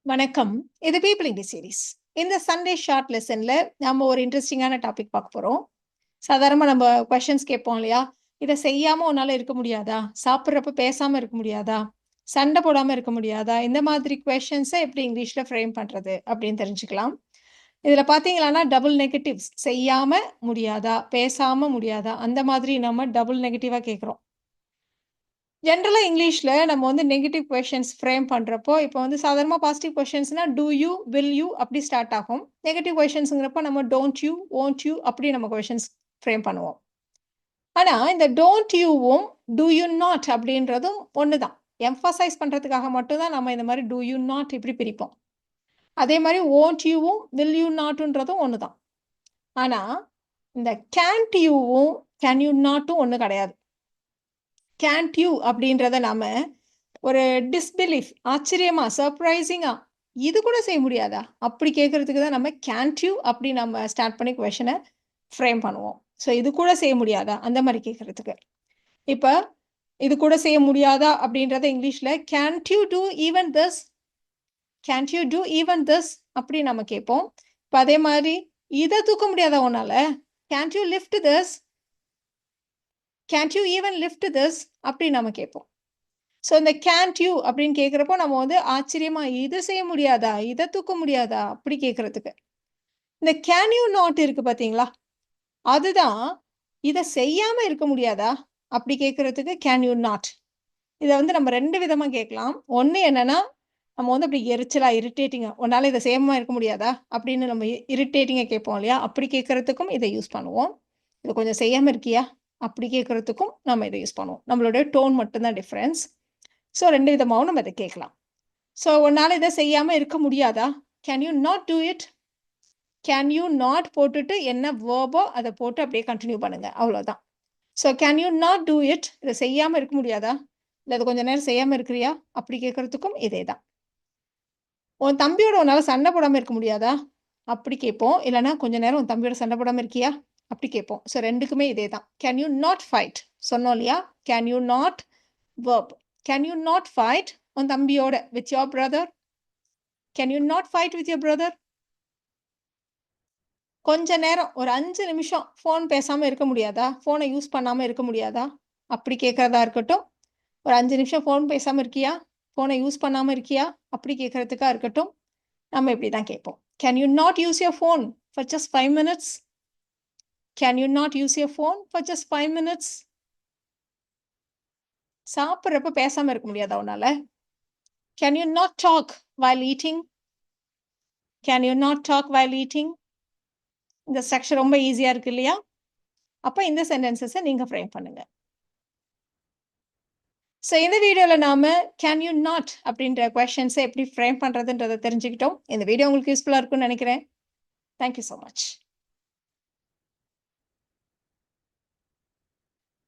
வணக்கம். இது people English series. இந்த சண்டே ஷார்ட் லெசன்ல நம்ம ஒரு இன்ட்ரெஸ்டிங்கான டாபிக் பார்க்க போறோம். சாதாரணமா நம்ம கொஸ்டின்ஸ் கேட்போம் இல்லையா? இத செய்யாம உன்னால இருக்க முடியாதா? சாப்பிடுறப்ப பேசாம இருக்க முடியாதா? சண்டை போடாம இருக்க முடியாதா? இந்த மாதிரி கொஸ்டின்ஸ எப்படி இங்கிலீஷ்ல ஃப்ரேம் பண்றது அப்படின்னு தெரிஞ்சுக்கலாம். இதுல பார்த்தீங்களான்னா டபுள் நெகட்டிவ்ஸ் செய்யாம முடியாதா? பேசாம முடியாதா? அந்த மாதிரி நம்ம டபுள் நெகட்டிவா கேட்கிறோம். ஜென்ரலா இங்கிலீஷ்ல நம்ம வந்து நெகட்டிவ் கொஸ்டின்ஸ் ஃப்ரேம் பண்றப்போ, இப்போ வந்து சாதாரணமா பாசிட்டிவ் கொஸ்டின்ஸ்னா டூ யூ, வில் யூ அப்படி ஸ்டார்ட் ஆகும். நெகட்டிவ் கொஸ்டின்ஸ்ங்கிறப்ப நம்ம டோன்ட் யூ, வோன்ட் யூ அப்படி நம்ம கொஸ்டின்ஸ் ஃப்ரேம் பண்ணுவோம். ஆனா இந்த டோன்ட் யூவும், டூ யூ நாட் அப்படின்றதும் ஒண்ணு தான். எம்பசைஸ் பண்றதுக்காக மட்டும் தான் நம்ம இந்த மாரி டூ யூ நாட் இப்படி பிரிப்போம். அதே மாரி வோன்ட் யூவும், வில் யூ நாட்டுன்றதும் ஒண்ணு தான். ஆனா இந்த கேன்ட் யூவும், கேன் யூ நாட்டும் ஒண்ணு கிடையாது. கேன்ட் யூ அப்படின்றத நாம ஒரு டிஸ்பிலீஃப் ஆச்சரியமா, சர்ப்ரைசிங்கா இது கூட செய்ய முடியாதா? அப்படி கேட்கறதுக்கு தான் நம்ம கேன்ட் யூ அப்படி நம்ம ஸ்டார்ட் பண்ணி கொஸ்டின ஃப்ரேம் பண்ணுவோம். ஸோ இது கூட செய்ய முடியாதா? அந்த மாரி கேட்கறதுக்கு. இப்ப இது கூட செய்ய முடியாதா? அப்படின்றத இங்கிலீஷ்ல can't you do even this? Can't you do even this? அப்படி நம்ம கேட்போம். இப்ப அதே மாரி இத தூக்க முடியாதா உன்னால? Gantt you lift this? Can't you even lift this? அப்படி நம்ம கேட்போம். ஸோ இந்த கேன்ட் யூ அப்படின்னு கேட்குறப்போ நம்ம வந்து ஆச்சரியமா இதை செய்ய முடியாதா? இதை தூக்க முடியாதா? அப்படி கேட்கறதுக்கு. இந்த கேன் யூ நாட் இருக்கு பார்த்தீங்களா? அதுதான் இதை செய்யாம இருக்க முடியாதா? அப்படி கேட்கறதுக்கு கேன் யூ நாட். இதை வந்து நம்ம 2 விதமா கேட்கலாம். ஒண்ணு என்னன்னா, நம்ம வந்து அப்படி எரிச்சலா, இரிட்டேட்டிங்கா உன்னால இதை செய்யாம இருக்க முடியாதா? அப்படின்னு நம்ம இரிட்டேட்டிங்கா கேட்போம் இல்லையா? அப்படி கேட்கறதுக்கும் இதை யூஸ் பண்ணுவோம். இதை கொஞ்சம் செய்யாம இருக்கியா? அப்படி கேட்கறதுக்கும் நம்ம இதை யூஸ் பண்ணுவோம். நம்மளுடைய டோன் மட்டும் தான் டிஃபரன்ஸ். ஸோ 2 விதமாவும் நம்ம இதை கேட்கலாம். ஸோ உன்னால இதை செய்யாம இருக்க முடியாதா? Can you not do it? Can you not போட்டுட்டு என்ன வேர்போ அதை போட்டு அப்படியே கண்டினியூ பண்ணுங்க. அவ்வளோதான். So can you not do it? இதை செய்யாம இருக்க முடியாதா? இல்லை அது கொஞ்ச நேரம் செய்யாம இருக்கிறியா? அப்படி கேட்கறதுக்கும் இதே தான். உன் தம்பியோட உன்னால சண்டை போடாம இருக்க முடியாதா? அப்படி கேட்போம். இல்லைன்னா கொஞ்ச நேரம் உன் தம்பியோட சண்டை போடாம இருக்கியா? அப்படி கேட்போம். ஸோ 2க்குமே இதே தான். Can you not fight? சொன்னோம் இல்லையா? Can you not verb. Can you not fight உன் தம்பியோட with your brother? Can you not fight with your brother? கொஞ்ச நேரம் ஒரு 5 நிமிஷம் ஃபோன் பேசாம இருக்க முடியாதா? ஃபோனை யூஸ் பண்ணாம இருக்க முடியாதா? அப்படி கேட்கறதா இருக்கட்டும். ஒரு 5 நிமிஷம் ஃபோன் பேசாம இருக்கியா? ஃபோனை யூஸ் பண்ணாம இருக்கியா? அப்படி கேட்கறதுக்கா இருக்கட்டும். நம்ம இப்படி தான் கேட்போம். Can you not use your phone for just 5 minutes? Can you not use your phone for just 5 minutes? சாப்பிடுறப்ப பேசாம இருக்க முடியாதா உன்னால? Can you not talk while eating? Can you not talk while eating? இந்த ஸ்ட்ரக்சர் ரொம்ப ஈஸியா இருக்கு இல்லையா? அப்ப இந்த சென்டென்சஸ நீங்க ஃப்ரேம் பண்ணுங்க. ஸோ இந்த வீடியோல நாம கேன் யூ நாட் அப்படின்ற கொஸ்டின்ஸை எப்படி ஃப்ரேம் பண்றதுன்றத தெரிஞ்சுக்கிட்டோம். இந்த வீடியோ உங்களுக்கு யூஸ்ஃபுல்லா இருக்கும்னு நினைக்கிறேன். Thank you so much.